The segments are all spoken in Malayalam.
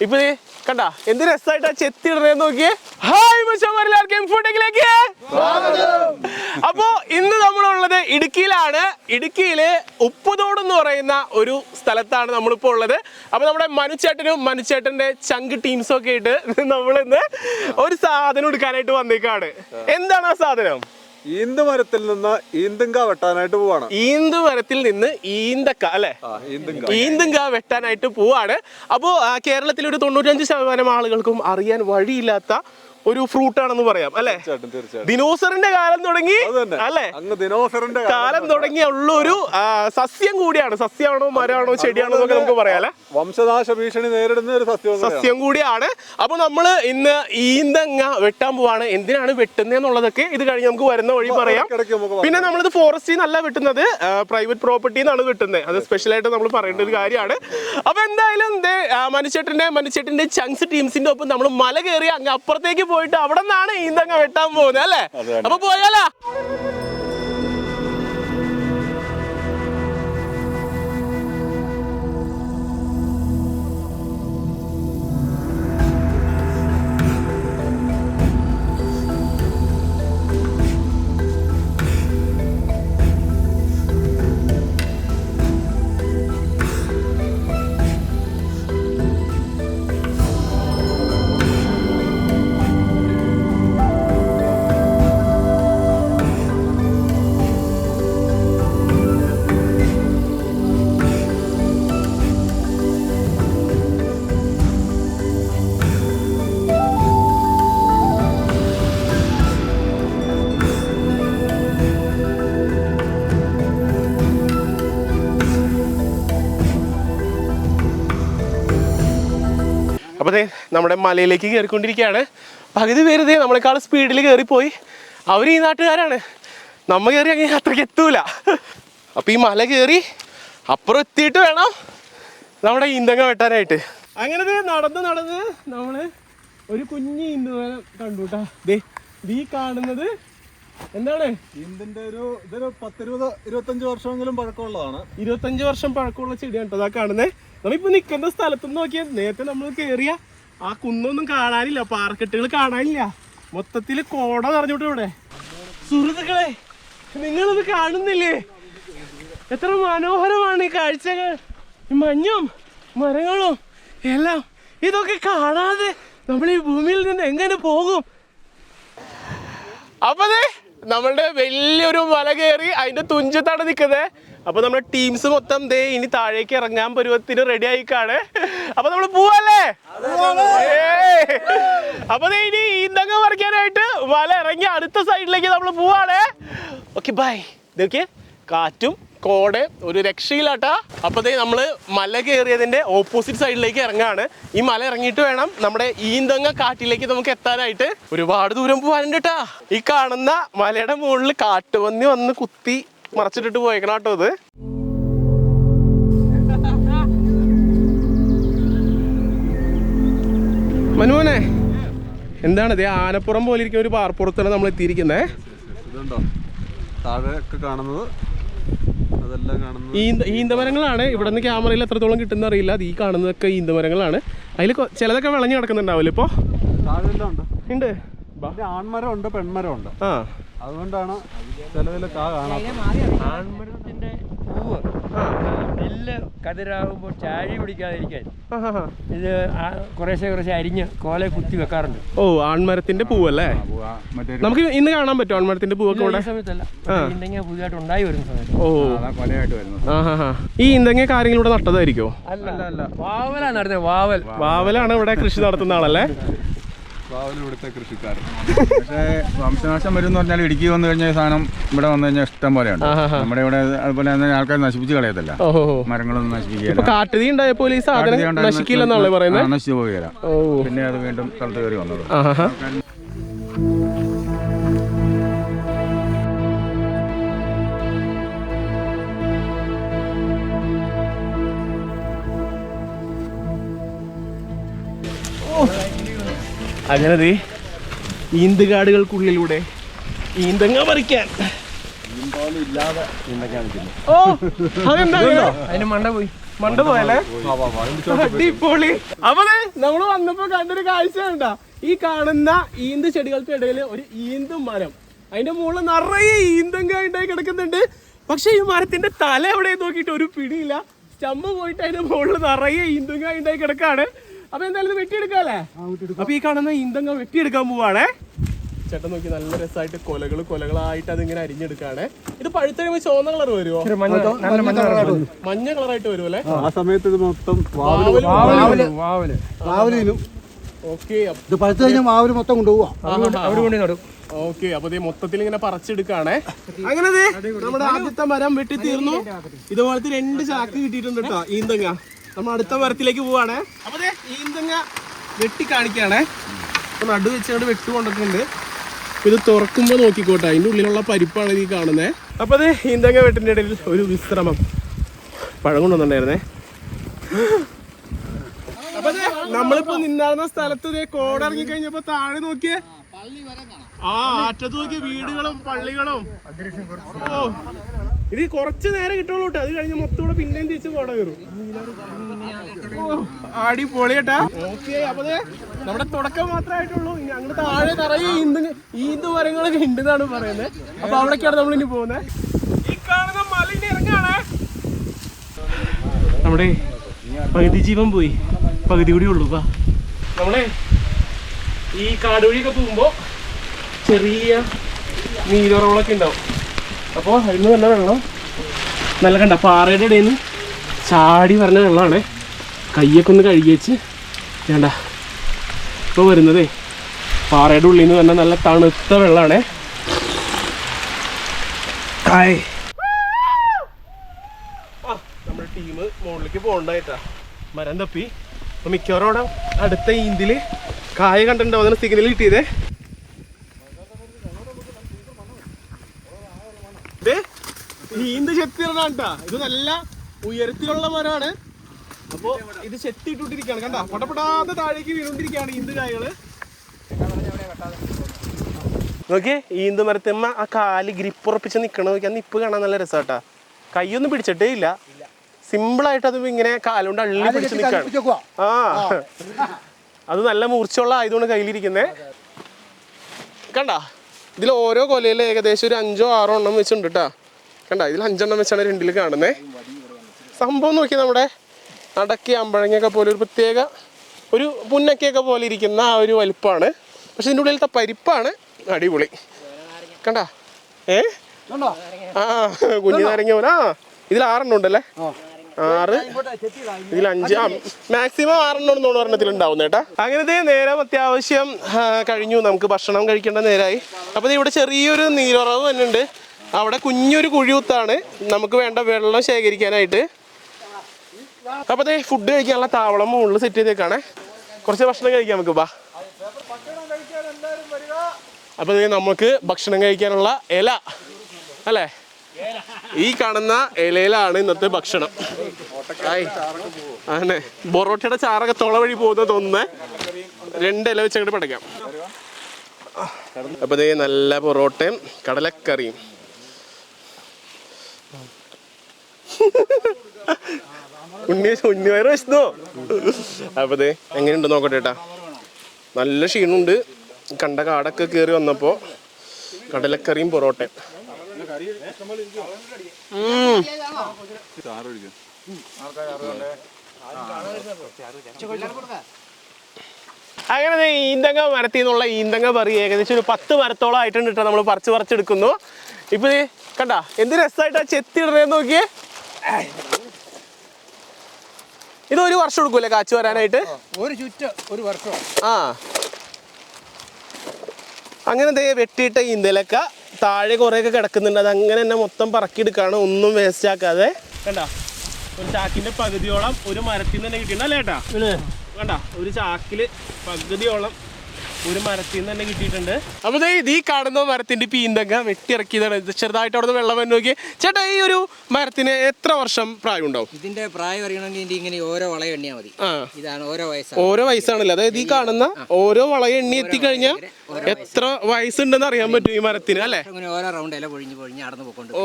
ഇപ്പൊ കണ്ട എന്ത് രസമായിട്ടാ ചെത്തിയിടണേ നോക്കിയേ. ഹായ് മച്ചാന്മാരെല്ലാവർക്കും ഫുഡിലേക്ക്. അപ്പോ ഇന്ന് നമ്മളുള്ളത് ഇടുക്കിയിലാണ്. ഇടുക്കിയില് ഉപ്പുതോട് എന്ന് പറയുന്ന ഒരു സ്ഥലത്താണ് നമ്മളിപ്പോ ഉള്ളത്. അപ്പൊ നമ്മുടെ മനുച്ചേട്ടന്റെ ചങ്ക് ടീംസും ഒക്കെ ആയിട്ട് നമ്മളിന്ന് ഒരു സാധനം എടുക്കാനായിട്ട് വന്നേക്കാണ്. എന്താണ് ആ സാധനം? ഈന്തമരത്തിൽ നിന്ന് ഈന്തങ്ക വെട്ടാനായിട്ട് പോവാണ്. ഈന്തമരത്തിൽ നിന്ന് ഈന്തക്ക അല്ലെ, ഈന്തങ്ക വെട്ടാനായിട്ട് പോവാണ്. അപ്പോ കേരളത്തിൽ ഒരു 95% ആളുകൾക്കും അറിയാൻ വഴിയില്ലാത്ത ഒരു ഫ്രൂട്ട് ആണെന്ന് പറയാം അല്ലെ. ദിനോസറിന്റെ കാലം തുടങ്ങി അല്ലെ, കാലം തുടങ്ങിയുള്ള ഒരു സസ്യം കൂടിയാണ്. സസ്യമാണോ മരമാണോ ചെടിയാണോ എന്നൊക്കെ നമുക്ക് പറയാം അല്ലെ. വംശനാശ ഭീഷണി നേരിടുന്ന ഒരു സസ്യം കൂടിയാണ്. അപ്പൊ നമ്മള് ഇന്ന് ഈന്തങ്ങ വെട്ടാൻ പോവാണ്. എന്തിനാണ് വെട്ടുന്നതെന്നുള്ളതൊക്കെ ഇത് കഴിഞ്ഞ് നമുക്ക് വരുന്ന വഴി പറയാം. പിന്നെ നമ്മളിത് ഫോറസ്റ്റിൽ നിന്നല്ല വെട്ടുന്നത്, പ്രൈവറ്റ് പ്രോപ്പർട്ടിയിൽ നിന്നാണ് വെട്ടുന്നത്. അത് സ്പെഷ്യലായിട്ട് നമ്മൾ പറയേണ്ട ഒരു കാര്യമാണ്. അപ്പൊ എന്തായാലും മനുച്ചേട്ടന്റെ ചങ്സ് ടീംസിന്റെ ഒപ്പം നമ്മൾ മല കയറി അങ്ങ് അപ്പുറത്തേക്ക് പോയിട്ട് അവിടെ നിന്നാണ് ഈന്തങ്ങ വെട്ടാൻ പോകുന്നത് അല്ലേ. അപ്പൊ പോയാലോ? അപ്പോൾ നമ്മുടെ മലയിലേക്ക് കയറിക്കൊണ്ടിരിക്കുകയാണ്. പകുതി പേര് നമ്മളെക്കാൾ സ്പീഡിൽ കയറിപ്പോയി. അവർ ഈ നാട്ടുകാരാണ്. നമ്മ കയറി അങ്ങനെ അത്രയ്ക്ക് എത്തൂല. അപ്പോൾ ഈ മല കയറി അപ്പുറം എത്തിയിട്ട് വേണം നമ്മുടെ ഈന്തങ്ങ വെട്ടാനായിട്ട്. അങ്ങനെ നടന്ന് നമ്മൾ ഒരു കുഞ്ഞ് ഈന്തമരം കണ്ടുട്ടാ. ഈ കാണുന്നത് എന്താണ്? ഈന്തിന്റെ ഇതൊരു 10-25 വർഷമെങ്കിലും പഴക്കമുള്ളതാണ്. 25 വർഷം പഴക്കമുള്ള ചെടിയാണ് കേട്ടോ അതാ കാണുന്നത്. നമ്മളിപ്പോ നിൽക്കുന്ന സ്ഥലത്തുനിന്ന് നോക്കിയാൽ നേരത്തെ നമ്മൾ കയറിയ ആ കുന്നൊന്നും കാണാനില്ല, പാറക്കെട്ടുകൾ കാണാനില്ല. മൊത്തത്തിൽ കോട നിറഞ്ഞോട്ട് ഇവിടെ. സുഹൃത്തുക്കളെ, നിങ്ങളിത് കാണുന്നില്ലേ? എത്ര മനോഹരമാണ് ഈ കാഴ്ചകൾ. ഈ മഞ്ഞും മരങ്ങളും എല്ലാം. ഇതൊക്കെ കാണാതെ നമ്മൾ ഈ ഭൂമിയിൽ നിന്ന് എങ്ങനെ പോകും? അപ്പൊ നമ്മളുടെ വലിയൊരു മല കയറി അതിന്റെ തുഞ്ചത്താണ് നിൽക്കുന്നത്. അപ്പൊ നമ്മുടെ ടീംസ് മൊത്തം ഇനി താഴേക്ക് ഇറങ്ങാൻ പരുവത്തിന് റെഡി ആയിക്കാണ്. അപ്പൊ നമ്മൾ പോവല്ലേ? അപ്പൊ ഇനി ഈന്തങ്ങ പറിക്കാനായിട്ട് മല ഇറങ്ങി അടുത്ത സൈഡിലേക്ക് നമ്മൾ പോവാണ്. Okay bye. ഇതൊക്കെ കാറ്റും കോടയും ഒരു രക്ഷയിലാട്ടാ. അപ്പൊ നമ്മള് മല കയറിയതിന്റെ ഓപ്പോസിറ്റ് സൈഡിലേക്ക് ഇറങ്ങാണ്. ഈ മല ഇറങ്ങിയിട്ട് വേണം നമ്മുടെ ഈന്തങ്ങ കാട്ടിലേക്ക് നമുക്ക് എത്താനായിട്ട്. ഒരുപാട് ദൂരം പോകാനുണ്ട് കേട്ടാ. ഈ കാണുന്ന മലയുടെ മുകളിൽ കാട്ടുപന്നി വന്ന് കുത്തി മറച്ചിട്ടിട്ട് പോയേക്കണം കേട്ടോ. ഇത് മനുമോനെ, എന്താണ് ഇത്? ആനപ്പുറം പോലെ ഇരിക്കുന്ന ഒരു പാറപ്പുറത്താണ് നമ്മൾ എത്തിയിരിക്കുന്നത്. ഇതുണ്ടോ താഴെയൊക്കെ കാണുന്നത്? ഈന്തമരങ്ങളാണ്. ഇവിടെ നിന്ന് ക്യാമറയിൽ എത്രത്തോളം കിട്ടുന്ന അറിയില്ല. അത് ഈ കാണുന്നതൊക്കെ ഈന്തമരങ്ങളാണ്. അതിൽ ചിലതൊക്കെ വിളഞ്ഞു കിടക്കുന്നുണ്ടാവില്ല ഇപ്പൊ? ഉണ്ട്. ആൺമരം ഉണ്ട്, പെൺമരം ഉണ്ട്. അതുകൊണ്ടാണ് ചിലതിൽ ആൺമരത്തിന്റെ പൂവ് നെല്ല് കതിരാകുമ്പോൾ ചാഴി പിടിക്കാതിരിക്കാൻ ഇത് കുറേശ്ശെ അരിഞ്ഞ് കോലെ കുത്തി വെക്കാറുണ്ട്. ഓ, ആൺമരത്തിന്റെ പൂവല്ലേ? നമുക്ക് ഇന്ന് കാണാൻ പറ്റും ആൺമരത്തിന്റെ പൂവൊക്കെ ഇവിടെ? സമയത്തല്ല, ഈന്തങ്ങ പുതിയതായിട്ട് ഉണ്ടായി വരുന്ന സമയത്ത്. ഓ, ഈ ഈന്തങ്ങ ആരെങ്കിലും ഇവിടെ നട്ടതായിരിക്കോ? അല്ല, വാവലാണ് നടന്നത്. വാവലാണ് ഇവിടെ കൃഷി നടത്തുന്ന ആളല്ലേ? ഇവിടുത്തെ കൃഷിക്കാരൻ. പക്ഷേ വംശനാശം വരും എന്ന് പറഞ്ഞാൽ ഇടുക്കി വന്നു കഴിഞ്ഞാൽ സാധനം ഇവിടെ വന്നു കഴിഞ്ഞാൽ ഇഷ്ടം പോലെയുണ്ട്. നമ്മുടെ ഇവിടെ അതുപോലെ തന്നെ ആൾക്കാർ നശിപ്പിച്ച് കളയത്തില്ല, മരങ്ങളൊന്നും നശിപ്പിക്കില്ല. കാട്ടുതീ ഉണ്ടായപ്പോൾ ഈ സാധനം നശിക്കില്ലെന്നാണ് പറയുന്നത്. നശിച്ചു പോവുകയില്ല. പിന്നെ അത് വീണ്ടും സ്ഥലത്ത് കയറി വന്നത്. അങ്ങനെ ഈന്തകാടുകൾക്കുള്ളിലൂടെ ഈന്തങ്ങ പറിക്കാൻ. അതിന് മണ്ട പോയി. മണ്ട പോയല്ലേ അടിപൊളി. അപ്പൊ നമ്മള് വന്നപ്പോ കണ്ടൊരു കാഴ്ച കണ്ട, ഈ കാണുന്ന ഈന്ത് ചെടികൾക്ക് ഇടയിൽ ഒരു ഈന്ത് മരം, അതിന്റെ മുകളിൽ നിറയെ ഈന്തങ്കായ ഉണ്ടായി കിടക്കുന്നുണ്ട്. പക്ഷെ ഈ മരത്തിന്റെ തല എവിടെ നോക്കിയിട്ട് ഒരു പിടിയില്ല. സ്റ്റമ്പ് പോയിട്ട് അതിന്റെ മുകളിൽ നിറയെ ഈന്തങ്കായ ഉണ്ടായി കിടക്കാണ്. അപ്പൊ എന്തായാലും ഇത് വെട്ടിയെടുക്കാല്ലേ? അപ്പൊ ഈ കാണുന്ന ഈന്തങ്ക വെട്ടിയെടുക്കാൻ പോവാണേ. ചേട്ടൻ നോക്കി നല്ല രസമായിട്ട് കൊലകളായിട്ട് അതിങ്ങനെ അരിഞ്ഞെടുക്കാണ്. ഇത് പഴുത്ത കഴിയുമ്പോൾ ചുവന്ന കളർ വരുമോ? മഞ്ഞ കളറായിട്ട് വരും അല്ലേ? ആ സമയത്ത് ഇത് മൊത്തം ഓക്കെ. ഇത് പഴുത്ത് കഴിഞ്ഞാൽ മാവില് മൊത്തം കൊണ്ടുപോവാ. ഓക്കെ, അപ്പൊ മൊത്തത്തിൽ ഇങ്ങനെ പറിച്ചെടുക്കാണേ. അങ്ങനെ നമ്മുടെ ആദ്യത്തെ മരം വെട്ടി തീർന്നു. ഇതുപോലത്തെ 2 ചാക്ക് കിട്ടിയിട്ടുണ്ട് കേട്ടോ ഈന്തങ്ങ. നമ്മൾ അടുത്ത മരത്തിലേക്ക് പോവാണേ. അപ്പൊ ഈന്തങ്ങ വെട്ടി കാണിക്കാണേ. അപ്പൊ നടു വെച്ചുകൊണ്ട് വെട്ടു കൊണ്ടിട്ടുണ്ട്. ഇത് തുറക്കുമ്പോ നോക്കിക്കോട്ടെ, അതിന്റെ ഉള്ളിലുള്ള പരിപ്പാണ് ഈ കാണുന്നത്. അപ്പൊ ഈന്തങ്ങ വെട്ടിന്റെ ഇടയിൽ ഒരു വിശ്രമം. പഴം കൊണ്ടുവന്നിട്ടുണ്ടായിരുന്നേ. അപ്പൊ നമ്മളിപ്പോ നിന്നാർന്ന സ്ഥലത്ത് കോടിറങ്ങി കഴിഞ്ഞപ്പോ താഴെ നോക്കിയേ, ആ അറ്റത്ത് നോക്കിയ വീടുകളും പള്ളികളും. ഓ, ഇത് കുറച്ച് നേരം കിട്ടുള്ളൂ കേട്ടോ. അത് കഴിഞ്ഞ് മൊത്തം കൂടെ പിന്നെയും തിരിച്ച് കോട കയറും. അടിപൊളി കേട്ടാ. ഓക്കെ, അപ്പൊ നമ്മുടെ തുടക്കം മാത്രമായിട്ടുള്ളൂ. ഇനി അങ്ങോട്ട് താഴെ നിറയെ ഈന്ത് മരങ്ങളൊക്കെ ഉണ്ടെന്നാണ് പറയുന്നത്. അപ്പൊ അവിടേക്കാണ് നമ്മൾ ഇനി പോകുന്നത്. ഈ കാണുന്ന മലയിൽ ഇറങ്ങാണേ. നമ്മുടെ പകുതി ജീവൻ പോയി, പകുതി കൂടി ഉള്ളൂ. നമ്മളെ ഈ കാട് വഴിയൊക്കെ പോകുമ്പോ ചെറിയ നീരുറവുകളൊക്കെ ഉണ്ടാവും. അപ്പോൾ അതിന് നല്ല വെള്ളം നല്ല കണ്ട പാറയുടെ ഇടയിൽ നിന്ന് ചാടി പറഞ്ഞ വെള്ളമാണ്. കയ്യൊക്കെ ഒന്ന് കഴുകി വെച്ച് വേണ്ട. ഇപ്പോൾ വരുന്നതേ പാറയുടെ ഉള്ളിൽ നിന്ന് തന്നെ നല്ല തണുത്ത വെള്ളമാണ്. നമ്മുടെ ടീം മുകളിലേക്ക് പോകണ്ടായിട്ടാ മരം തപ്പി. അപ്പോൾ മിക്കവാറും അവിടെ അടുത്ത ഈന്തിൽ കായ കണ്ടിട്ടുണ്ടാവും. അതിന് സിഗ്നൽ കിട്ടിയതേ. ഈന്ത് ചെത്തിയിടാണ്ടാ. ഇത് നല്ല ഉയരത്തിലുള്ള മരമാണ്. അപ്പോ ഇത് ചെത്തിയിട്ടിരിക്കുകയാണ്. കണ്ട പൊട്ടപ്പെടാതെ താഴേക്ക് വീണുകൊണ്ടിരിക്കുകയാണ് ഈന്ത് കായകള്. നോക്കിയേ, ഈന്ത് മരത്തമ്മ ആ കാല് ഗ്രിപ്പ് ഉറപ്പിച്ച് നിൽക്കണ നോക്കി. ആ നിപ്പ് കാണാൻ നല്ല രസമാട്ടാ. കൈയൊന്നും പിടിച്ചിട്ടേ ഇല്ല. സിമ്പിളായിട്ട് അത് ഇങ്ങനെ കാലുകൊണ്ട് അള്ളി പിടിച്ച് നിൽക്കാണ്. ആ, അത് നല്ല മൂർച്ചയുള്ള ആയതുകൊണ്ട് കയ്യിലിരിക്കുന്നേ. കണ്ട, ഇതിൽ ഓരോ കൊലയിൽ ഏകദേശം ഒരു 5 or 6 എണ്ണം വെച്ചിട്ടുണ്ട് കേട്ടോ. കണ്ട, ഇതിൽ 5 എണ്ണം വെച്ചാണ് 2 കാണുന്നേ. സംഭവം നോക്കി, നമ്മുടെ അടക്കി അമ്പഴങ്ങയൊക്കെ പോലെ ഒരു പ്രത്യേക ഒരു പുന്നക്കയൊക്കെ പോലെ ഇരിക്കുന്ന ആ ഒരു വലിപ്പമാണ്. പക്ഷെ ഇതിൻ്റെ ഉള്ളിലത്തെ പരിപ്പാണ് അടിപൊളി. കണ്ട, ആ കുഞ്ഞു നാരങ്ങ പോലെ. ആ, ഇതിൽ 6 എണ്ണം ഉണ്ടല്ലേ? 6, ഇതിൽ 5, മാക്സിമം 6 എണ്ണം എന്ന് പറഞ്ഞതിൽ ഉണ്ടാവുന്ന കേട്ടാ. അങ്ങനത്തെ നേരം അത്യാവശ്യം കഴിഞ്ഞു. നമുക്ക് ഭക്ഷണം കഴിക്കേണ്ട നേരമായി. അപ്പോൾ ഇവിടെ ചെറിയൊരു നീരുറവ് തന്നെ ഉണ്ട്. അവിടെ കുഞ്ഞൊരു കുഴിയൂത്താണ് നമുക്ക് വേണ്ട വെള്ളം ശേഖരിക്കാനായിട്ട്. അപ്പോൾ ഫുഡ് കഴിക്കാനുള്ള താവളം മുകളിൽ സെറ്റ് ചെയ്തേക്കാണേ. കുറച്ച് ഭക്ഷണം കഴിക്കാം നമുക്ക്. ബാ. അപ്പോൾ നമുക്ക് ഭക്ഷണം കഴിക്കാനുള്ള ഇല അല്ലേ, ഈ കാണുന്ന ഇലയിലാണ് ഇന്നത്തെ ഭക്ഷണം. ആണ് പൊറോട്ടയുടെ ചാറൊക്കെ തുള വഴി പോകുന്ന തോന്നുന്നേ. 2 ഇല വെച്ച് അങ്ങോട്ട് പടയ്ക്കാം. അപ്പോൾ നല്ല പൊറോട്ടയും കടലക്കറിയും. ഉണ്ണിവയറ് വെച്ചോ. അപ്പോൾ എങ്ങനെയുണ്ട് നോക്കട്ടെ ഏട്ടാ. നല്ല ക്ഷീണമുണ്ട്. കണ്ട കാടൊക്കെ കയറി വന്നപ്പോൾ കടലക്കറിയും പൊറോട്ടയും. അങ്ങനെ ഈന്തങ്ങ മരത്തിൽ നിന്നുള്ള ഈന്തങ്ങ പറി ഏകദേശം ഒരു 10 മരത്തോളം ആയിട്ടുണ്ട് കേട്ടോ. നമ്മൾ പറിച്ചെടുക്കുന്നു. ഇപ്പൊ കണ്ട എന്ത് രസമായിട്ടാ ചെത്തിയിടണേന്ന് നോക്കിയേ. ഇത് 1 വർഷം എടുക്കൂല്ലേ കാച്ചു വരാനായിട്ട്? ഒരു വർഷം. ആ, അങ്ങനെ വെട്ടിയിട്ട ഈന്തലൊക്കെ താഴെ കുറേയൊക്കെ കിടക്കുന്നുണ്ട്. അത് അങ്ങനെ തന്നെ മൊത്തം പറക്കിയെടുക്കുകയാണ്, ഒന്നും വേസ്റ്റ് ആക്കാതെ. കണ്ട, ഒരു ചാക്കിന്റെ പകുതിയോളം ഒരു മരത്തിൽ നിന്ന് തന്നെ കിട്ടിയിട്ടുണ്ട് അല്ലേ ഏട്ടാ? കണ്ട, ഒരു ചാക്കില് പകുതിയോളം ഒരു മരത്തിൽ നിന്ന് തന്നെ കിട്ടിയിട്ടുണ്ട്. അപ്പോൾ ഈ കാണുന്ന മരത്തിന്റെ പീന്തങ്ങ വെട്ടിയിറക്കിയതാണ്. ഇത് ചെറുതായിട്ട് അവിടെ നിന്ന് വെള്ളം വന്ന് നോക്കി. ചേട്ടാ, ഈ ഒരു മരത്തിന് എത്ര വർഷം പ്രായം ഉണ്ടാവും? ഇതിന്റെ പ്രായം അറിയണമെങ്കിൽ ഇങ്ങനെ ഓരോ വളയം എണ്ണിയാൽ മതി. ഇതാണ് ഓരോ വയസ്സാണല്ലോ. അതായത് ഈ കാണുന്ന ഓരോ വളയം എണ്ണി എത്തിക്കഴിഞ്ഞാൽ എത്ര വയസ്സുണ്ടെന്ന് അറിയാൻ പറ്റും ഈ മരത്തിന്, അല്ലേ? ഓരോ റൗണ്ട് ഇല പൊഴിഞ്ഞ് അടന്നു പോയിക്കൊണ്ട്. ഓ,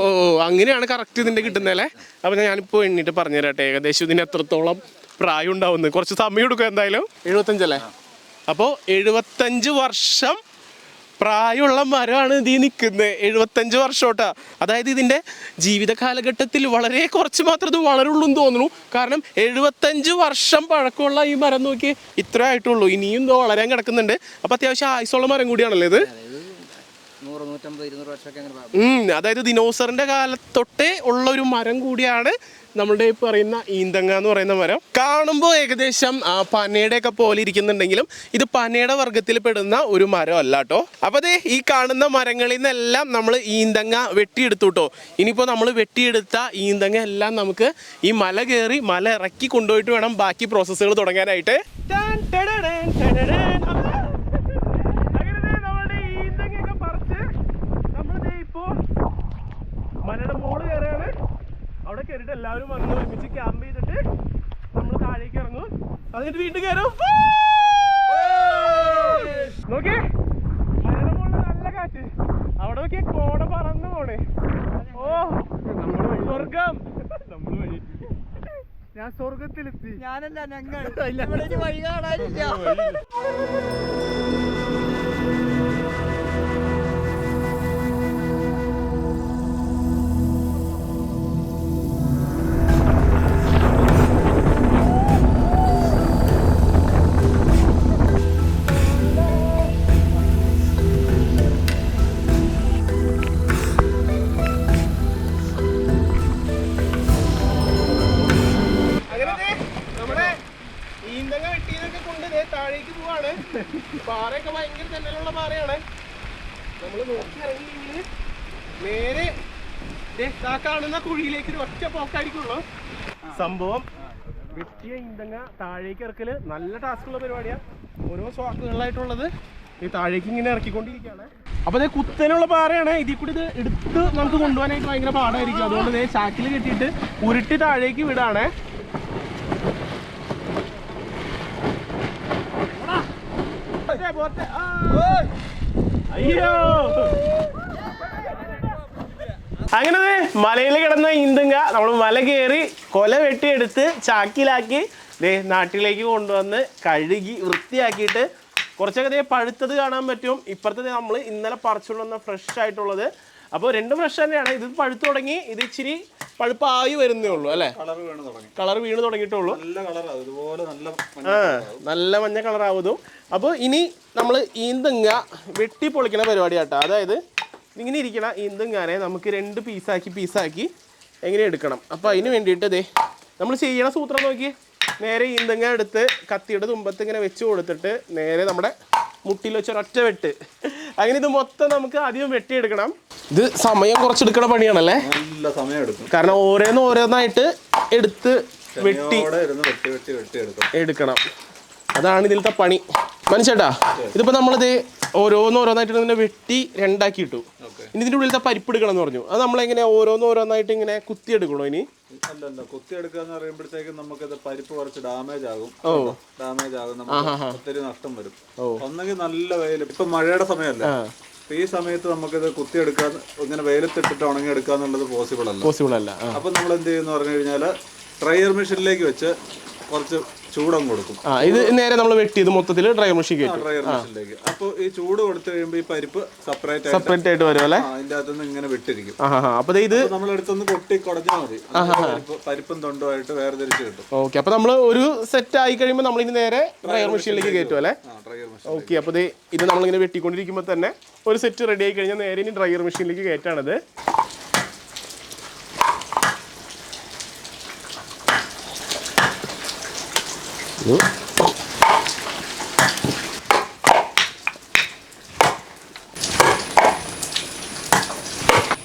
അങ്ങനെയാണ് കറക്റ്റ് ഇതിന്റെ കിട്ടുന്നതല്ലേ? അപ്പൊ ഞാനിപ്പോ എണ്ണിട്ട് പറഞ്ഞു തരട്ടെ ഏകദേശം ഇതിന് എത്രത്തോളം പ്രായം ഉണ്ടാവുന്നത്. കുറച്ച് സമയം എടുക്കും എന്തായാലും. 75 അല്ലേ? അപ്പോൾ 75 വർഷം പ്രായമുള്ള മരമാണ് ഇതിൽ നിൽക്കുന്നത്. 75 വർഷോട്ടാ. അതായത് ഇതിൻ്റെ ജീവിത കാലഘട്ടത്തിൽ വളരെ കുറച്ച് മാത്രമേ ഇത് വളരുള്ളൂ എന്ന് തോന്നുന്നു. കാരണം 75 വർഷം പഴക്കമുള്ള ഈ മരം നോക്കി ഇത്ര ആയിട്ടുള്ളൂ. ഇനിയും എന്തോ വളരാൻ കിടക്കുന്നുണ്ട്. അപ്പം അത്യാവശ്യം ആയുസുള്ള മരം കൂടിയാണല്ലോ ഇത്. 100-150-200 വർഷമൊക്കെ. അതായത് ദിനോസറിന്റെ കാലത്തൊട്ടേ ഉള്ള ഒരു മരം കൂടിയാണ് നമ്മളുടെ ഈ പറയുന്ന ഈന്തങ്ങ എന്ന് പറയുന്ന മരം. കാണുമ്പോൾ ഏകദേശം പനയുടെ ഒക്കെ പോലെ ഇരിക്കുന്നുണ്ടെങ്കിലും ഇത് പനയുടെ വർഗത്തിൽ പെടുന്ന ഒരു മരം അല്ല കേട്ടോ. അപ്പോൾ ദേ ഈ കാണുന്ന മരങ്ങളിൽ നിന്നെല്ലാം നമ്മൾ ഈന്തങ്ങ വെട്ടിയെടുത്തു കേട്ടോ. ഇനിയിപ്പോൾ നമ്മൾ വെട്ടിയെടുത്ത ഈന്തങ്ങ എല്ലാം നമുക്ക് ഈ മല കയറി മല ഇറക്കി കൊണ്ടുപോയിട്ട് വേണം ബാക്കി പ്രോസസ്സുകൾ തുടങ്ങാനായിട്ട്. മലയുടെ മോള് കയറിയാണ്. അവിടെ കയറിയിട്ട് എല്ലാവരും വന്ന് ഒരുമിച്ച് ക്യാമ്പ് ചെയ്തിട്ട് നമ്മൾ താഴേക്ക് ഇറങ്ങും. അതിന് വീണ്ടും കയറും. നോക്കേ, മലയുടെ മുകളിൽ നല്ല കാറ്റ്. അവിടെ നോക്കിയ കോട പറന്ന് പോണേ. ഓ, സ്വർഗം. നമ്മൾ വഴി ഞാൻ സ്വർഗത്തിലെത്തി. ഞാനല്ല, ഞങ്ങൾ വഴി കാണാനില്ല. താഴേക്ക് പോവാണ്. പാറയൊക്കെ ഭയങ്കര തെന്നലുള്ള പാറയാണ്. നമ്മൾ നോക്കി ഇറങ്ങിയെങ്കിൽ നേരെ ആ കാണുന്ന കുഴിയിലേക്ക് ഒരു ഒറ്റ പോക്കായിരിക്കുള്ളൂ. സംഭവം വെട്ടിയ ഈന്തങ്ങ താഴേക്ക് ഇറക്കല് നല്ല ടാസ്കുള്ള പരിപാടിയാണ്. ഓരോ സ്വാക്കുകളായിട്ടുള്ളത് ഈ താഴേക്ക് ഇങ്ങനെ ഇറക്കിക്കൊണ്ടിരിക്കുകയാണ്. അപ്പോൾ അതേ കുത്തനുള്ള പാറയാണ്. ഇതിൽ കൂടി ഇത് എടുത്ത് നമുക്ക് കൊണ്ടുപോകാനായിട്ട് ഭയങ്കര പാടായിരിക്കും. അതുകൊണ്ട് ഇതേ ചാക്കിൽ കെട്ടിയിട്ട് ഉരുട്ടി താഴേക്ക് വിടാണ്. അയ്യോ, അങ്ങനെ മലയിൽ കിടന്ന ഈന്തങ്ങ നമ്മൾ മല കയറി കൊല വെട്ടിയെടുത്ത് ചാക്കിലാക്കി നാട്ടിലേക്ക് കൊണ്ടുവന്ന് കഴുകി വൃത്തിയാക്കിയിട്ട് കുറച്ചൊക്കെ പഴുത്തത് കാണാൻ പറ്റും. ഇപ്പുറത്തെ നമ്മൾ ഇന്നലെ പറിച്ചുകൊണ്ട് വന്ന ഫ്രഷ് ആയിട്ടുള്ളത്. അപ്പോൾ രണ്ടും ഫ്രഷ് തന്നെയാണ്. ഇത് പഴുത്തു തുടങ്ങി, ഇത് ഇച്ചിരി പഴുപ്പായി വരുന്നേ ഉള്ളൂ അല്ലേ? കളർ വീണ് തുടങ്ങിയിട്ടുള്ളൂ. നല്ല മഞ്ഞ കളറാവതും. അപ്പോൾ ഇനി നമ്മൾ ഈന്തങ്ങ വെട്ടി പൊളിക്കണ പരിപാടിയാട്ടോ. അതായത് ഇങ്ങനെ ഇരിക്കണ ഈന്തങ്ങാനെ നമുക്ക് 2 പീസാക്കി എങ്ങനെ എടുക്കണം. അപ്പോൾ അതിന് വേണ്ടിയിട്ട് നമ്മൾ ചെയ്യണ സൂത്രം നോക്കി. നേരെ ഈന്തങ്ങ എടുത്ത് കത്തിയുടെ തുമ്പത്ത് ഇങ്ങനെ വെച്ച് കൊടുത്തിട്ട് നേരെ നമ്മുടെ മുട്ടിൽ വെച്ചൊരൊറ്റ വെട്ട്. അങ്ങനെ ഇത് മൊത്തം നമുക്ക് ആദ്യം വെട്ടിയെടുക്കണം. ഇത് സമയം കുറച്ചെടുക്കണ പണിയാണല്ലേ? നല്ല സമയം എടുക്കും. കാരണം ഓരോന്നായിട്ട് എടുത്ത് വെട്ടി എടുക്കണം. അതാണ് ഇതിലത്തെ പണി. മനസ്സിലാ? ഇതിപ്പോൾ നമ്മളിത് ഓരോന്നായിട്ട് ഇങ്ങനെ വെട്ടി 2ആക്കി ഇട്ടു. ഇനി ഇതിൻ്റെ ഉള്ളിലത്തെ പരിപ്പ് എടുക്കണം എന്ന് പറഞ്ഞു. അത് നമ്മളെങ്ങനെ ഓരോന്നായിട്ട് ഇങ്ങനെ കുത്തിയെടുക്കണോ? ഇനി അല്ലല്ല, കുത്തിയെടുക്കാന്ന് പറയുമ്പോഴത്തേക്കും നമുക്കത് പരിപ്പ് കുറച്ച് ഡാമേജ് ആകും. ഒത്തിരി നഷ്ടം വരും. ഒന്നെങ്കിൽ നല്ല വെയിൽ, ഇപ്പൊ മഴയുടെ സമയമല്ലേ, ഈ സമയത്ത് നമുക്കിത് കുത്തിയെടുക്കാൻ ഇങ്ങനെ വെയിലത്തിട്ടിട്ട് ഉണങ്ങിയെടുക്കാന്നുള്ളത് പോസിബിൾ അല്ല. അപ്പൊ നമ്മൾ എന്ത് ചെയ്യുന്ന പറഞ്ഞു കഴിഞ്ഞാല് ഡ്രയർ മെഷീനിലേക്ക് വെച്ച് കുറച്ച് ചൂടങ്ങ് കൊടുക്കും. ഇത് നേരെ നമ്മൾ വെട്ടിയത് മൊത്തത്തിൽ ഡ്രയർ മെഷീനിലേക്ക്. അപ്പൊ ഈ ചൂട് കൊടുത്തു കഴിയുമ്പോൾ ഈ പരിപ്പ് സെപ്പറേറ്റ് ആയിട്ട് വരും അല്ലേ? അതിന്റെ അകത്തുനിന്ന് ഇങ്ങനെ വിട്ടിരിക്കും. അപ്പൊ ഇത് നമ്മളെടുത്തൊന്ന് കൊട്ടി കുടഞ്ഞാൽ മതി. പരിപ്പും തൊണ്ടുമായിട്ട് വേർതിരിച്ച് കിട്ടും. ഓക്കെ, അപ്പൊ നമ്മൾ ഒരു സെറ്റ് ആയി കഴിയുമ്പോൾ നമ്മൾ ഇനി നേരെ ഡ്രയർ മെഷീനിലേക്ക് കയറ്റും അല്ലേ? ഓക്കെ, അപ്പൊ ഇത് നമ്മളിങ്ങനെ വെട്ടിക്കൊണ്ടിരിക്കുമ്പോൾ തന്നെ ഒരു സെറ്റ് റെഡി ആയി കഴിഞ്ഞാൽ നേരെ ഇനി ഡ്രയർ മെഷീനിലേക്ക് കയറ്റാണത്.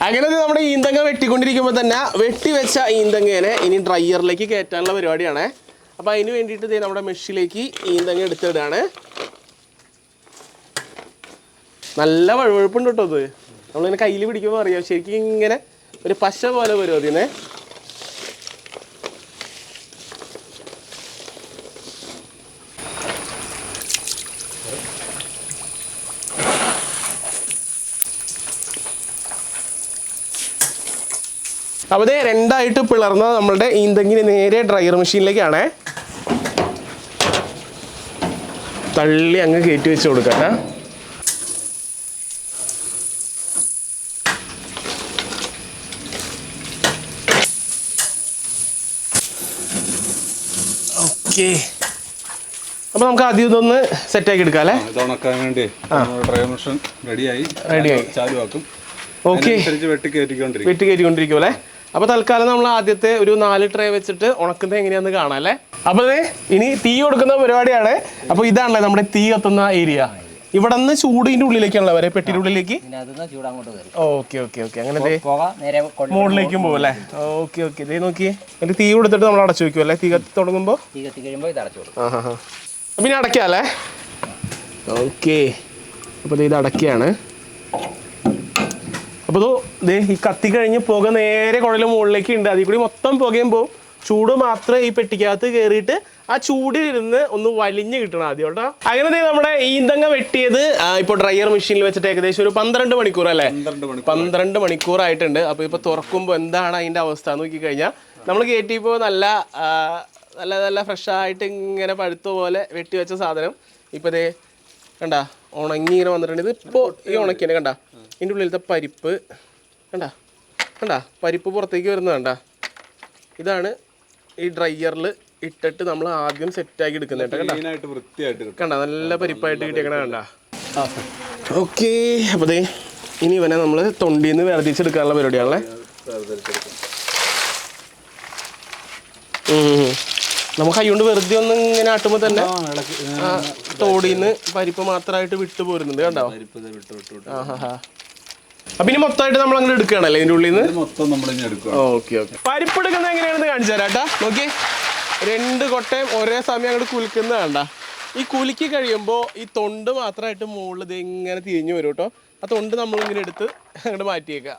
അങ്ങനെ നമ്മുടെ ഈന്തങ്ങ വെട്ടിക്കൊണ്ടിരിക്കുമ്പോൾ തന്നെ വെട്ടിവെച്ച ഈന്തങ്ങേനെ ഇനി ഡ്രയറിലേക്ക് കയറ്റാനുള്ള പരിപാടിയാണ്. അപ്പോൾ അതിന് വേണ്ടിയിട്ട് നമ്മുടെ മെഷീനിലേക്ക് ഈന്തങ്ങ എടുത്തിടാണ്. നല്ല വഴുവഴുപ്പുണ്ട് കേട്ടോ ഇത്. നമ്മളിങ്ങനെ കയ്യിൽ പിടിക്കുമ്പോൾ അറിയാം ശരിക്കും ഇങ്ങനെ ഒരു പശ പോലെ വരും അതിനെ. അപ്പോൾ ഇത് രണ്ടായിട്ട് പിളർന്ന നമ്മളുടെ ഈന്തങ്ങിന് നേരെ ഡ്രയർ മെഷീനിലേക്കാണ് തള്ളി അങ്ങ് കയറ്റി വെച്ച് കൊടുക്കട്ടെ. ഓക്കെ, അപ്പോൾ നമുക്ക് ആദ്യം ഇതൊന്ന് സെറ്റാക്കി എടുക്കാം അല്ലേ? ഇത് ഉണക്കാൻ വേണ്ടി ഡ്രയർ മെഷീൻ റെഡിയായി ചാലുവാക്കും. ഓക്കെ, വെട്ടി കയറ്റിക്കൊണ്ടിരിക്കും അല്ലേ? അപ്പോൾ തൽക്കാലം നമ്മൾ ആദ്യത്തെ ഒരു 4 ട്രേ വെച്ചിട്ട് ഉണക്കുന്നത് എങ്ങനെയാന്ന് കാണാം അല്ലേ? അപ്പോൾ ഇനി തീ കൊടുക്കുന്ന പരിപാടിയാണ്. അപ്പോൾ ഇതാണല്ലേ നമ്മുടെ തീ കത്തുന്ന ഏരിയ. ഇവിടെ നിന്ന് ചൂടിൻ്റെ ഉള്ളിലേക്കാണല്ലോ വരെ, പെട്ടിയുടെ ഉള്ളിലേക്ക്. ഓക്കെ ഓക്കെ ഓക്കെ, അങ്ങനെ മുകളിലേക്കും പോകും അല്ലേ? ഓക്കെ ഓക്കെ, ഇതേ നോക്കി എന്നിട്ട് തീ കൊടുത്തിട്ട് നമ്മൾ അടച്ചു വെക്കും അല്ലേ? തീ കത്തി തുടങ്ങുമ്പോൾ പിന്നെ അടയ്ക്കാം അല്ലേ? ഓക്കെ, അപ്പോൾ ഇത് അടയ്ക്കുകയാണ്. അപ്പോൾ ദേ ഈ കത്തി കഴിഞ്ഞ് പുക നേരെ കുഴൽ മുകളിലേക്ക് ഉണ്ട്. അതിൽ കൂടി മൊത്തം പുകയും പോവും. ചൂട് മാത്രമേ ഈ പെട്ടിക്കകത്ത് കയറിയിട്ട് ആ ചൂടിലിരുന്ന് ഒന്ന് വലിഞ്ഞ് കിട്ടണം ആദ്യം കേട്ടോ. അങ്ങനെ നമ്മുടെ ഈന്തങ്ങ വെട്ടിയത് ഇപ്പോൾ ഡ്രയർ മെഷീനിൽ വെച്ചിട്ട് ഏകദേശം ഒരു 12 മണിക്കൂർ അല്ലേ? 12 മണിക്കൂറായിട്ടുണ്ട്. അപ്പോൾ ഇപ്പോൾ തുറക്കുമ്പോൾ എന്താണ് അതിൻ്റെ അവസ്ഥ എന്ന് നോക്കിക്കഴിഞ്ഞാൽ നമ്മൾ കയറ്റിയപ്പോൾ നല്ല നല്ല നല്ല ഫ്രഷായിട്ട് ഇങ്ങനെ പഴുത്ത പോലെ വെട്ടി വെച്ച സാധനം ഇപ്പോൾ ദേ കണ്ട ഉണങ്ങി ഇങ്ങനെ വന്നിട്ടുണ്ട്. ഇത് ഇപ്പോൾ ഈ ഉണക്കിയാണ് കണ്ട ഇതിൻ്റെ ഉള്ളിലത്തെ പരിപ്പ് കണ്ട പരിപ്പ് പുറത്തേക്ക് വരുന്നത് കണ്ട. ഇതാണ് ഈ ഡ്രയറിൽ ഇട്ടിട്ട് നമ്മൾ ആദ്യം സെറ്റാക്കി എടുക്കുന്നത് കണ്ട. നല്ല പരിപ്പായിട്ട് കിട്ടിയേക്കണ കണ്ട. ഓക്കെ, അപ്പോൾ ദേ ഇനി ഇവനെ നമ്മൾ തൊണ്ടിയിൽ നിന്ന് വേർതിരിച്ചെടുക്കാനുള്ള പരിപാടിയാണല്ലേ. നമുക്ക് കൈകൊണ്ട് വെറുതെ ഒന്ന് ഇങ്ങനെ ആട്ടുമ്പോൾ തന്നെ തോടിയിൽ നിന്ന് പരിപ്പ് മാത്രമായിട്ട് വിട്ടു പോരുന്നുണ്ട് കണ്ടോ. അപ്പൊ ഇനി മൊത്തമായിട്ട് നമ്മൾ അങ്ങനെ എടുക്കുകയാണല്ലേ ഇതിന്റെ ഉള്ളിൽ നിന്ന് മൊത്തം നമ്മൾ ഓക്കെ ഓക്കെ. പരിപ്പ് എടുക്കുന്നത് എങ്ങനെയാണെന്ന് കാണിച്ചു തരാം കേട്ടാ. നോക്കി 2 കൊട്ടയും ഒരേ സമയം അങ്ങോട്ട് കുലുക്കുന്നത് വേണ്ട. ഈ കുലുക്കി കഴിയുമ്പോൾ ഈ തൊണ്ട് മാത്രമായിട്ട് മുകളിൽ ഇത് ഇങ്ങനെ തിരിഞ്ഞു വരും കേട്ടോ. ആ തൊണ്ട് നമ്മളിങ്ങനെ എടുത്ത് അങ്ങോട്ട് മാറ്റിയേക്കുക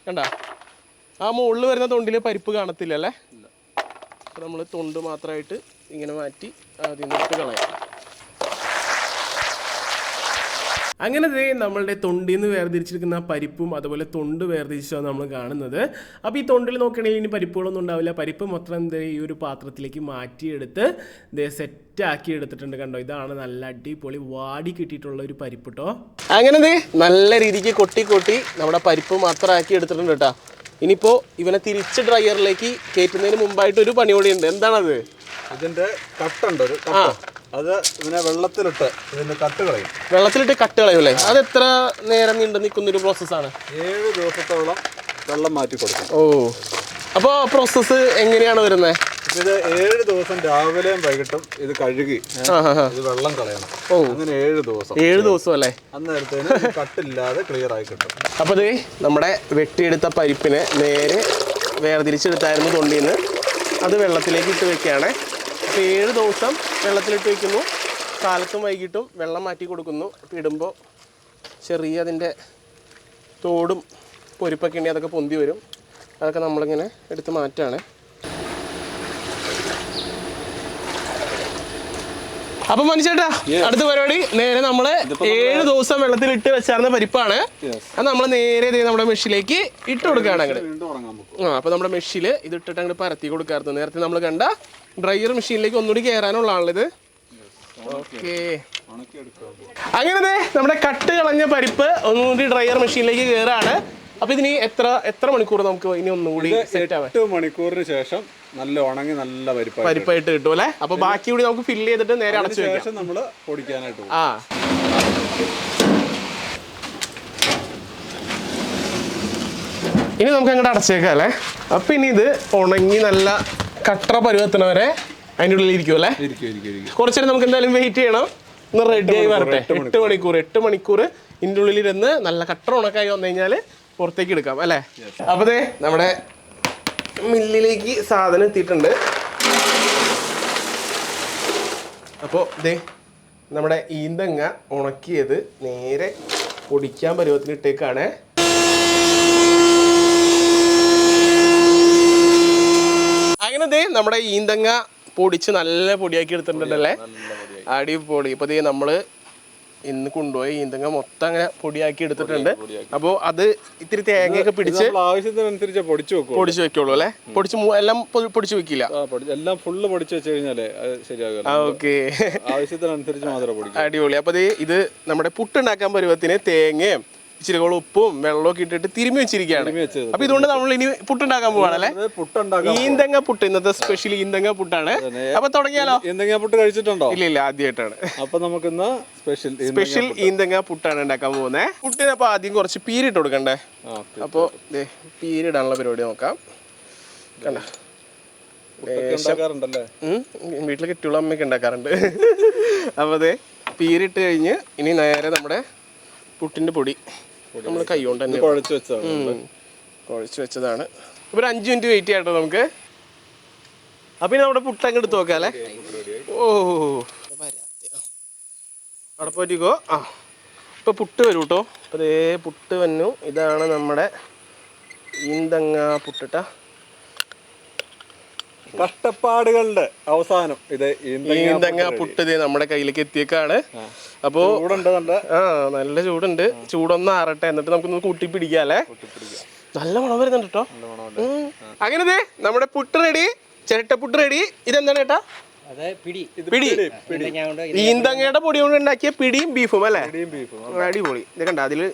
കണ്ട. ആ മുകളിൽ വരുന്ന തൊണ്ടിൽ പരിപ്പ് കാണത്തില്ല അല്ലേ? അപ്പോൾ നമ്മൾ തൊണ്ട് മാത്രമായിട്ട് ഇങ്ങനെ മാറ്റി ആദ്യം എടുത്ത് കളയാം. അങ്ങനെ നമ്മളുടെ തൊണ്ടിൽ നിന്ന് വേർതിരിച്ചിരിക്കുന്ന പരിപ്പും അതുപോലെ തൊണ്ട് വേർതിരിച്ചാണ് നമ്മൾ കാണുന്നത്. അപ്പോൾ ഈ തൊണ്ടിൽ നോക്കുകയാണെങ്കിൽ ഇനി പരിപ്പുകളൊന്നും ഉണ്ടാവില്ല. പരിപ്പ് മൊത്തം ഈ ഒരു പാത്രത്തിലേക്ക് മാറ്റിയെടുത്ത് സെറ്റാക്കി എടുത്തിട്ടുണ്ട് കണ്ടോ. ഇതാണ് നല്ല അടിപൊളി വാടി കിട്ടിയിട്ടുള്ള ഒരു പരിപ്പ് കേട്ടോ. അങ്ങനെ നല്ല രീതിക്ക് കൊട്ടി കൊട്ടി നമ്മുടെ പരിപ്പ് മാത്രമാക്കി എടുത്തിട്ടുണ്ട് കേട്ടോ. ഇനിയിപ്പോൾ ഇവനെ തിരിച്ച് ഡ്രയറിലേക്ക് കയറ്റുന്നതിന് മുമ്പായിട്ട് ഒരു പണി കൂടി ഉണ്ട്. എന്താണത്? ഇതിന്റെ കട്ടുണ്ട് ഒരു അത് ഇവനെ വെള്ളത്തിലിട്ട് ഇതിന്റെ കട്ട് കളയും. വെള്ളത്തിലിട്ട് കട്ട് കളയും അല്ലേ? അത് എത്ര നേരം നീണ്ടു നിൽക്കുന്നൊരു പ്രോസസ്സാണ്? 7 ദിവസത്തോളം വെള്ളം മാറ്റി കൊടുക്കും. ഓ, അപ്പോൾ പ്രോസസ്സ് എങ്ങനെയാണ് വരുന്നത്? ഇത് 7 ദിവസം രാവിലെയും വൈകിട്ടും ഇത് കഴുകി ഇത് വെള്ളം കളയണം. ഓ, അങ്ങനെ 7 ദിവസം അല്ലേ? അന്നേരത്തേന് കട്ടില്ലാതെ ക്ലിയർ ആയി കിട്ടും. അപ്പോൾ നമ്മുടെ വെട്ടിയെടുത്ത പരിപ്പിനെ നേരെ വേർതിരിച്ചെടുത്തായിരുന്നു തൊണ്ടിയിൽ നിന്ന്. അത് വെള്ളത്തിലേക്ക് ഇട്ട് വെക്കുകയാണ്. അപ്പോൾ 7 ദിവസം വെള്ളത്തിലിട്ട് വയ്ക്കുന്നു. കാലത്തും വൈകിട്ടും വെള്ളം മാറ്റി കൊടുക്കുന്നു. അപ്പോൾ ഇടുമ്പോൾ ചെറിയ അതിൻ്റെ തോടും പൊരിപ്പൊക്കെ ഉണ്ടെങ്കിൽ അതൊക്കെ പൊന്തി വരും. അതൊക്കെ നമ്മളിങ്ങനെ എടുത്ത് മാറ്റാണ്. അപ്പൊ മനുഷ്യേട്ടാ അടുത്ത പരിപാടി നേരെ നമ്മള് 7 ദിവസം വെള്ളത്തിലിട്ട് വെച്ചായിരുന്ന പരിപ്പാണ്. അത് നമ്മൾ നേരെ നമ്മുടെ മെഷീനിലേക്ക് ഇട്ട് കൊടുക്കുകയാണ് അങ്ങോട്ട്. അപ്പൊ നമ്മുടെ മെഷീനിൽ ഇത് ഇട്ടിട്ട് അങ്ങോട്ട് പരത്തി കൊടുക്കാറുണ്ട്. നേരത്തെ നമ്മൾ കണ്ട ഡ്രയർ മെഷീനിലേക്ക് ഒന്നുകൂടി കയറാനുള്ളതാണിത്. ഓക്കെ, അങ്ങനെ നമ്മുടെ കട്ട് കളഞ്ഞ പരിപ്പ് ഒന്നുകൂടി ഡ്രയർ മെഷീനിലേക്ക് കയറാണ്. അപ്പൊ ഇതിന് എത്ര മണിക്കൂർ നമുക്ക് ഇനി ഒന്നുകൂടി സെറ്റ് ആവാൻ? 8 മണിക്കൂറിന് ശേഷം നല്ല ഉണങ്ങി നല്ല പരിപ്പായിട്ട് കിട്ടും അല്ലെ? അപ്പൊ ബാക്കി കൂടി നമുക്ക് ഫില്ല് ചെയ്തിട്ട് നേരെ അടച്ചു വെക്കാം. നമ്മള് പൊടിക്കാനായിട്ട് ഇനി നമുക്ക് അങ്ങോട്ട് അടച്ചേക്കാം അല്ലേ? അപ്പൊ ഇനി ഇത് ഉണങ്ങി നല്ല കട്ട പരുവത്തിനവരെ അതിൻ്റെ ഉള്ളിൽ ഇരിക്കും അല്ലേ? കുറച്ചേരം നമുക്ക് എന്തായാലും വെയിറ്റ് ചെയ്യണം. ഒന്ന് റെഡി ആയി വരട്ടെ. 8 മണിക്കൂർ ഇതിൻ്റെ ഉള്ളിലിരുന്ന് നല്ല കട്ട ഉണക്കായി വന്നു കഴിഞ്ഞാൽ പുറത്തേക്ക് എടുക്കാം അല്ലേ? അപ്പൊ നമ്മുടെ മില്ലിലേക്ക് സാധനം എത്തിയിട്ടുണ്ട്. അപ്പോൾ നമ്മുടെ ഈന്തങ്ങ ഉണക്കിയത് നേരെ പൊടിക്കാൻ പരുവത്തിന് ഇട്ടേക്കാണ്. അങ്ങനെ ദേ നമ്മുടെ ഈന്തങ്ങ പൊടിച്ച് നല്ല പൊടിയാക്കി എടുത്തിട്ടുണ്ടല്ലേ, അടിപൊളി. ഇപ്പൊ ദേ നമ്മള് ഇന്ന് കൊണ്ടുപോയി ഈന്തങ്ങ മൊത്തം അങ്ങനെ പൊടിയാക്കി എടുത്തിട്ടുണ്ട്. അപ്പോൾ അത് ഇത്തിരി തേങ്ങയൊക്കെ പിടിച്ച് ആവശ്യത്തിനനുസരിച്ച് പൊടിച്ചു വെക്കുള്ളൂ അല്ലേ? എല്ലാം പൊടിച്ചു വെക്കില്ല, എല്ലാം ഫുള്ള് പൊടിച്ചു വെച്ച് കഴിഞ്ഞാലേ ശരിയാകും. ഓക്കെ, ആവശ്യത്തിനനുസരിച്ച് മാത്രമേ പൊടിക്കൂ. അടിപൊളി. അപ്പോൾ ഇത് നമ്മുടെ പുട്ടുണ്ടാക്കാൻ പരുവത്തിന് തേങ്ങയും ഇച്ചിരി ഉപ്പും വെള്ളമൊക്കെ ഇട്ടിട്ട് തിരുമ്മി വെച്ചിരിക്കുകയാണ്. അപ്പൊ ഇതുകൊണ്ട് നമ്മൾ ഇനി പുട്ടുണ്ടാക്കാൻ പോവാണല്ലേ? ഈന്തങ്ങ പുട്ട്, ഇന്നത്തെ സ്പെഷ്യൽ ഈന്തങ്ങ പുട്ടാണ്. അപ്പൊ തുടങ്ങിയാലോ? ഈന്തങ്ങ പുട്ട് കഴിച്ചിട്ടുണ്ടോ? ഇല്ല, ആദ്യമായിട്ടാണ്. അപ്പൊ നമുക്ക് സ്പെഷ്യൽ ഈന്തങ്ങ പുട്ടാണ് ഉണ്ടാക്കാൻ പോകുന്നത്. പുട്ടിന് അപ്പൊ ആദ്യം കുറച്ച് പീരിട്ട് കൊടുക്കണ്ടേ? അപ്പൊ പീരിടാനുള്ള പരിപാടി നോക്കാം. കണ്ട വീട്ടിൽ കെട്ടിയുള്ള അമ്മയൊക്കെ ഉണ്ടാക്കാറുണ്ട്. അപ്പൊ അതെ പീരിട്ട് കഴിഞ്ഞ് ഇനി നേരെ നമ്മുടെ പുട്ടിന്റെ പൊടി നമ്മൾ കൈ കൊണ്ട് തന്നെ കുഴച്ച് വെച്ചതാണ്. ഇപ്പൊ ഒരു 5 മിനിറ്റ് വെയിറ്റ് ചെയ്യട്ടോ നമുക്ക്. അപ്പൊ ഇനി നമ്മുടെ പുട്ട് അങ്ങ് എടുത്ത് നോക്കാം അല്ലേ? ഓ അവിടെ പോയിക്കോ. ഇപ്പൊ പുട്ട് വരും കേട്ടോ. അപ്പൊ അതേ പുട്ട് വന്നു. ഇതാണ് നമ്മുടെ ഈന്തങ്ങ പുട്ടിട്ട കഷ്ടപ്പാടുകളുടെ അവസാനം ഇത് ഈന്തങ്ങ പുട്ട് നമ്മുടെ കയ്യിലേക്ക് എത്തിയേക്കാണ്. അപ്പോ നല്ല ചൂടുണ്ട്. ചൂടൊന്ന് ആറട്ടെ, എന്നിട്ട് നമുക്കൊന്ന് കൂട്ടി പിടിക്കാല്ലേ. നല്ല മണം വരുന്നുണ്ട് കേട്ടോ. അങ്ങനെ നമ്മുടെ പുട്ട് റെഡി, ചിരട്ടപ്പുട്ട് റെഡി. ഇതെന്താണ് ചേട്ടാ? പിടി. ഈന്തങ്ങയുടെ പൊടി കൊണ്ട് ഉണ്ടാക്കിയ പിടിയും ബീഫും അല്ലേ? അടിപൊളി. ഇത് കണ്ട, അതില്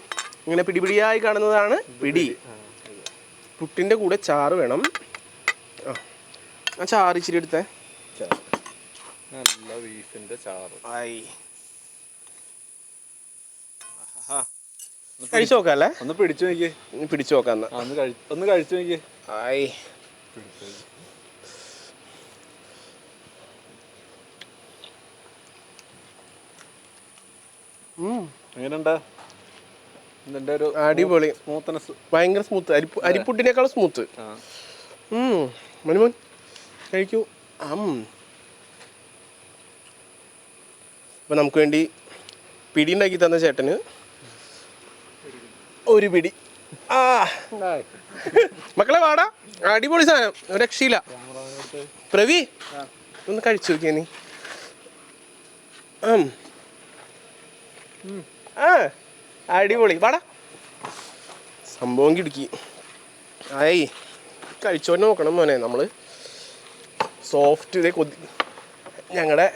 ഇങ്ങനെ പിടിപിടിയായി കാണുന്നതാണ് പിടി. പുട്ടിന്റെ കൂടെ ചാറ് വേണം. ആ ചാറ് ഇച്ചിരി എടുത്തേ. നല്ല ബീഫിന്റെ ചാറ് കഴിച്ചു നോക്കാം അല്ലേ? ഒന്ന് പിടിച്ചു നോക്കിയേ. പിടിച്ചു നോക്കാം. ഒന്ന് കഴിച്ചു നോക്കിയേ. ആയി എങ്ങനെയുണ്ട്? ഇതിന്റെ ഒരു അടിപൊളി സ്മൂത്ത്നെസ്, ഭയങ്കര സ്മൂത്ത്. അരിപ്പുട്ടിനേക്കാളും സ്മൂത്ത്. മനുമോൻ കഴിക്കൂ. അപ്പൊ നമുക്ക് വേണ്ടി പിടി ഉണ്ടാക്കി തന്ന ചേട്ടന് ഒരു പിടി. മക്കളെ വാടാ, അടിപൊളി സാധനം, ഒരു രക്ഷയില്ല. പ്രവി ഒന്ന് കഴിച്ചു നോക്കിയ നീ. അടിപൊളി, വാടാ. സംഭവം കിടക്കി. ആയി കഴിച്ചോന്നെ നോക്കണം മോനെ. നമ്മള് സോഫ്റ്റ് ഇതേ ഞങ്ങളുടെ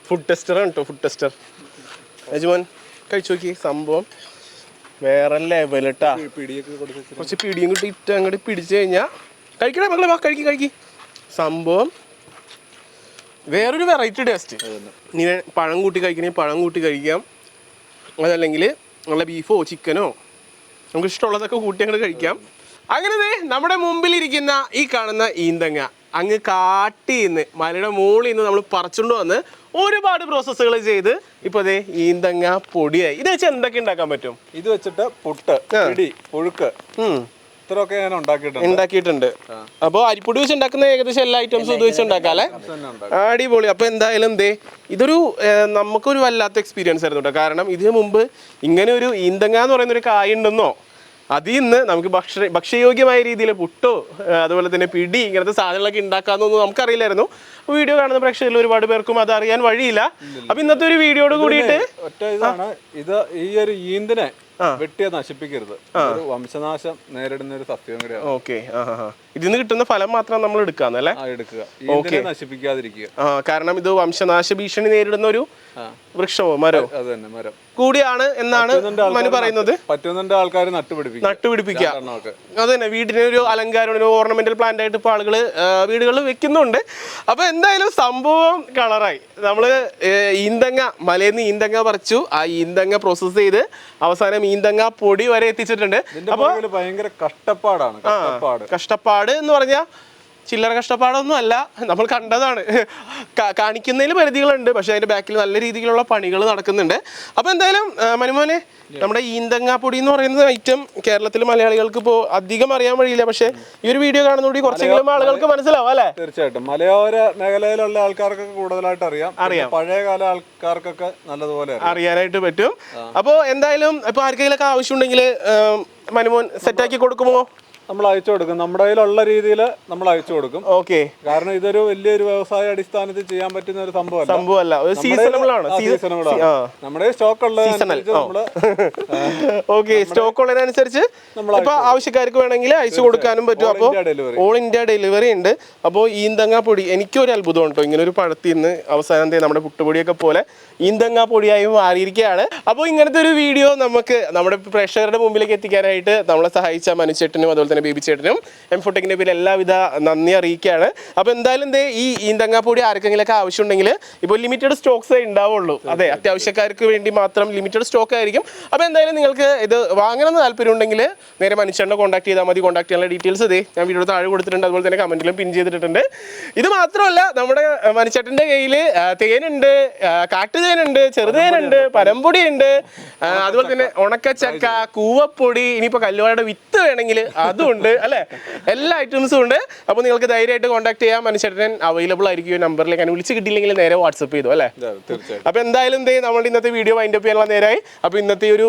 ഫുഡ് ടെസ്റ്ററാണ് കേട്ടോ, ഫുഡ് ടെസ്റ്റർ യജുമോൻ. കഴിച്ചു നോക്കി, സംഭവം വേറെ ലെവലിട്ടാ. കുറച്ച് പിടിയും കൂട്ടി ഇട്ട് അങ്ങോട്ട് പിടിച്ചു കഴിഞ്ഞാൽ കഴിക്കണേ മക്കളെ, വാ കഴിക്കി. സംഭവം വേറൊരു വെറൈറ്റി ടേസ്റ്റ്. ഇനി പഴം കൂട്ടി കഴിക്കണേ പഴം കൂട്ടി കഴിക്കാം, അതല്ലെങ്കിൽ നല്ല ബീഫോ ചിക്കനോ നമുക്ക് ഇഷ്ടമുള്ളതൊക്കെ കൂട്ടി അങ്ങോട്ട് കഴിക്കാം. അങ്ങനെ നമ്മുടെ മുമ്പിലിരിക്കുന്ന ഈ കാണുന്ന ഈന്തങ്ങ അങ്ങ് കാട്ടിന്ന് മലയുടെ മുകളിൽ നിന്ന് നമ്മൾ പറിച്ചുകൊണ്ട് വന്ന് ഒരുപാട് പ്രോസസ്സുകൾ ചെയ്ത് ഇപ്പൊ അതെ ഈന്തങ്ങ പൊടിയായി. ഇത് വെച്ച് എന്തൊക്കെ ഉണ്ടാക്കാൻ പറ്റും? ഇത് വെച്ചിട്ട് പുട്ട്, പിടി, പുഴുക്ക് ഇത്രയൊക്കെ ഞാൻ ഉണ്ടാക്കിയിട്ടുണ്ട്. അപ്പൊ അരിപ്പൊടി വെച്ച് ഉണ്ടാക്കുന്ന ഏകദേശം എല്ലാ ഐറ്റംസും ഇത് വെച്ച് ഉണ്ടാക്കാം അല്ലേ? അടിപൊളി. അപ്പൊ എന്തായാലും ഇതൊരു നമുക്കൊരു വല്ലാത്ത എക്സ്പീരിയൻസ് ആയിരുന്നു കേട്ടോ. കാരണം ഇതിനു മുമ്പ് ഇങ്ങനെ ഒരു ഈന്തങ്ങ എന്ന് പറയുന്ന ഒരു കായ ഉണ്ടെന്നോ അതിൽ നിന്ന് നമുക്ക് ഭക്ഷ്യയോഗ്യമായ രീതിയിൽ പുട്ടോ അതുപോലെ തന്നെ പിടി ഇങ്ങനത്തെ സാധനങ്ങളൊക്കെ ഉണ്ടാക്കാമെന്നൊന്നും നമുക്കറിയില്ലായിരുന്നു. വീഡിയോ കാണുന്ന പ്രേക്ഷകരിൽ ഒരുപാട് പേർക്കും അത് അറിയാൻ വഴിയില്ല. അപ്പൊ ഇന്നത്തെ ഒരു വീഡിയോയോട് കൂടിയിട്ട് ഇത് ഈ ഒരു ഈന്തിനെ വെട്ടിയെ നശിപ്പിക്കരുത്, വംശനാശം നേരിടുന്ന ഒരു സത്യം കൂടിയാണ്. ഓക്കെ, ഇതിന്ന് കിട്ടുന്ന ഫലം മാത്രം നമ്മൾ എടുക്കാന്നല്ലേ? എടുക്കുക, നശിപ്പിക്കാതിരിക്കുക. കാരണം ഇത് വംശനാശ ഭീഷണി നേരിടുന്ന ഒരു വൃക്ഷമോ മരോ മരം കൂടിയാണ് എന്നാണ് മനു പറയുന്നത്. പറ്റുന്നുണ്ട് ആൾക്കാർ നട്ടുപിടിപ്പിക്കുക. അത് തന്നെ വീടിന് ഒരു അലങ്കാരം, ഒരു ഓർണമെന്റൽ പ്ലാന്റ് ആയിട്ട് ഇപ്പോൾ ആളുകൾ വീടുകളിൽ വെക്കുന്നുണ്ട്. അപ്പൊ എന്തായാലും സംഭവം കളറായി. നമ്മള് ഈന്തങ്ങ മലയിൽ നിന്ന് ഈന്തങ്ങ പറിച്ചു, ആ ഈന്തങ്ങ പ്രോസസ് ചെയ്ത് അവസാനം ഈന്തങ്ങ പൊടി വരെ എത്തിച്ചിട്ടുണ്ട്. അപ്പൊ ഭയങ്കര കഷ്ടപ്പാട് എന്ന് പറഞ്ഞാൽ ചില്ലറ കഷ്ടപ്പാടൊന്നും അല്ല, നമ്മൾ കണ്ടതാണ്. കാണിക്കുന്നതിൽ പരിധികളുണ്ട്, പക്ഷെ അതിന്റെ ബാക്കിൽ നല്ല രീതിയിലുള്ള പണികൾ നടക്കുന്നുണ്ട്. അപ്പോൾ എന്തായാലും മനുമോനെ, നമ്മുടെ ഈന്തങ്ങാപ്പൊടി എന്ന് പറയുന്ന ഐറ്റം കേരളത്തിലെ മലയാളികൾക്ക് ഇപ്പോൾ അധികം അറിയാൻ വഴിയില്ല, പക്ഷെ ഈ ഒരു വീഡിയോ കാണുന്നതോടെ കുറച്ചെങ്കിലും ആളുകൾക്ക് മനസ്സിലാവും അല്ലേ? തീർച്ചയായിട്ടും മലയോര മേഖലയിലുള്ള ആൾക്കാർക്കൊക്കെ കൂടുതലായിട്ട് അറിയാം. പഴയകാല ആൾക്കാർക്കൊക്കെ നല്ലതുപോലെ അറിയാനായിട്ട് പറ്റും. അപ്പോൾ എന്തായാലും ഇപ്പൊ ആർക്കെങ്കിലൊക്കെ ആവശ്യമുണ്ടെങ്കിൽ മനുമോൻ സെറ്റാക്കി കൊടുക്കുമോ? നമ്മൾ അയച്ചു കൊടുക്കും. നമ്മുടെ കയ്യിലുള്ള രീതിയിൽ നമ്മൾ അയച്ചു കൊടുക്കും. ഓക്കെ. കാരണം ഇതൊരു വലിയൊരു വ്യവസായ അടിസ്ഥാനത്തിൽ ചെയ്യാൻ പറ്റുന്ന ഒരു സംഭവമല്ല, ഒരു സീസണബിൾ ആണ്. നമ്മുടെ സ്റ്റോക്ക് ഉള്ളതനുസരിച്ച് സ്റ്റോക്ക് ഉള്ളതിനനുസരിച്ച് ഇപ്പൊ ആവശ്യക്കാർക്ക് വേണമെങ്കിൽ അയച്ചു കൊടുക്കാനും പറ്റും. അപ്പോൾ ഓൾ ഇന്ത്യ ഡെലിവറി ഉണ്ട്. അപ്പോൾ ഈന്തങ്ങാപ്പൊടി എനിക്കൊരു അത്ഭുതം ഉണ്ടോ, ഇങ്ങനെ ഒരു പഴത്തിൽ നിന്ന് അവസാനം നമ്മുടെ പുട്ടുപൊടിയൊക്കെ പോലെ ഈന്തങ്ങാപ്പൊടിയായി മാറിയിരിക്കുകയാണ്. അപ്പോൾ ഇങ്ങനത്തെ ഒരു വീഡിയോ നമുക്ക് നമ്മുടെ പ്രേക്ഷകരുടെ മുമ്പിലേക്ക് എത്തിക്കാനായിട്ട് നമ്മളെ സഹായിച്ച മനുചേട്ടനും അതുപോലെ തന്നെ ബേബി ചേട്ടനും എംഫോടെക്കിന്റെ പേരിൽ എല്ലാവിധ നന്ദി അറിയിക്കുകയാണ്. അപ്പോൾ എന്തായാലും ഈ ഈന്തങ്ങാപ്പൊടി ആർക്കെങ്കിലൊക്കെ ആവശ്യമുണ്ടെങ്കിൽ ഇപ്പോൾ ലിമിറ്റഡ് സ്റ്റോക്സേ ഉണ്ടാവുള്ളൂ. അതെ, അത്യാവശ്യക്കാർക്ക് വേണ്ടി മാത്രം ലിമിറ്റഡ് സ്റ്റോക്ക് ആയിരിക്കും. അപ്പോൾ എന്തായാലും നിങ്ങൾക്ക് ഇത് വാങ്ങണമെന്ന് താല്പര്യം ഉണ്ടെങ്കിൽ നേരെ മനുഷ്യനെ കോൺടാക്ട് ചെയ്താൽ മതി. കോൺടാക്ട് ചെയ്യാനുള്ള ഡീറ്റെയിൽസ് ഞാൻ വീഡിയോ താഴെ കൊടുത്തിട്ടുണ്ട്, അതുപോലെ തന്നെ കമന്റിലും പിൻ ചെയ്തിട്ടുണ്ട്. ഇത് മാത്രമല്ല, നമ്മുടെ മനുചേട്ടന്റെ കയ്യിൽ തേനുണ്ട്, കാട്ടുതേനുണ്ട്, ചെറുതേനുണ്ട്, പരമ്പൊടിയുണ്ട്, അതുപോലെ തന്നെ ഉണക്കച്ചക്ക, കൂവപ്പൊടി, ഇനിയിപ്പോൾ കല്ലുവാഴയുടെ വിത്ത് വേണമെങ്കിൽ അതും ഉണ്ട് അല്ലേ, എല്ലാ ഐറ്റംസും ഉണ്ട്. അപ്പോൾ നിങ്ങൾക്ക് ധൈര്യമായിട്ട് കോൺടാക്ട് ചെയ്യാം. മനുചേട്ടൻ അവൈലബിൾ ആയിരിക്കും ഈ നമ്പറിലേക്ക്. ഞാൻ വിളിച്ച് കിട്ടിയില്ലെങ്കിൽ നേരെ വാട്സപ്പ് ചെയ്തു അല്ലേ? അപ്പോൾ എന്തായാലും നമ്മുടെ ഇന്നത്തെ വീഡിയോ വൈൻഡപ്പ് ചെയ്യാനുള്ള നേരമായി. അപ്പോൾ ഇന്നത്തെ ഒരു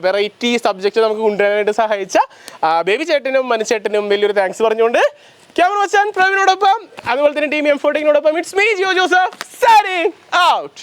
വെറൈറ്റി സബ്ജക്റ്റ് നമുക്ക് കൊണ്ടുവരാനായിട്ട് സഹായിച്ച ബേബി ചേട്ടനും മനുചേട്ടനും വലിയൊരു താങ്ക്സ് പറഞ്ഞുകൊണ്ട് ക്യാമറ പേഴ്സൺ പ്രവീണോടൊപ്പം അതുപോലെ തന്നെ ടീം എംഫോടെക്കിനോടൊപ്പം it's me Jio Joseph signing out.